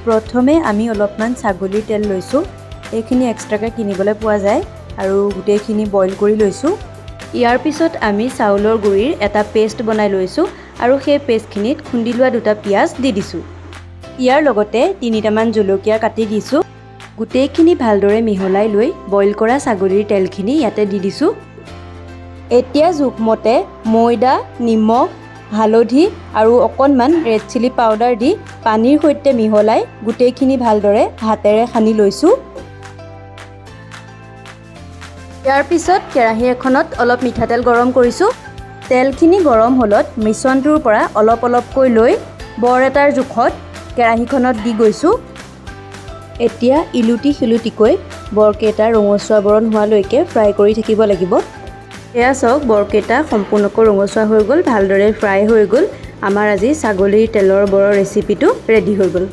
প্ৰথমে আমি অলপমান ছাগলীৰ তেল লৈছোঁ। এইখিনি এক্সট্ৰাকৈ কিনিবলৈ পোৱা যায় আৰু গোটেইখিনি বইল কৰি লৈছোঁ। ইয়াৰ পিছত আমি চাউলৰ গুড়িৰ এটা পেষ্ট বনাই লৈছোঁ আৰু সেই পেষ্টখিনিত খুন্দি লোৱা 2টা পিঁয়াজ দি দিছোঁ। ইয়াৰ লগতে 3টামান জলকীয়া কাটি দিছোঁ। গোটেইখিনি ভালদৰে মিহলাই লৈ বইল কৰা ছাগলীৰ তেলখিনি ইয়াতে দি দিছোঁ। এতিয়া জোখমতে ময়দা, নিমখ, হালধি আৰু অকণমান ৰেড চিলি পাউডাৰ দি পানীৰ সৈতে মিহলাই গোটেইখিনি ভালদৰে হাতেৰে সানি লৈছোঁ। ইয়াৰ পিছত কেৰাহী এখনত অলপ মিঠাতেল গৰম কৰিছোঁ। তেলখিনি গৰম হ'লত মিশ্ৰণটোৰ পৰা অলপ অলপকৈ লৈ বৰ এটাৰ জোখত কেৰাহীখনত দি গৈছোঁ। এতিয়া ইলুটি শিলুটিকৈ বৰকেইটা ৰঙচুৱা বৰণ হোৱালৈকে ফ্ৰাই কৰি থাকিব লাগিব। এয়া চাওক, বৰকেইটা সম্পূৰ্ণকৈ ৰঙচুৱা হৈ গ'ল, ভালদৰে ফ্ৰাই হৈ গ'ল। আমাৰ আজি ছাগলীৰ তেলৰ বৰৰ ৰেচিপিটো ৰেডি হৈ গ'ল।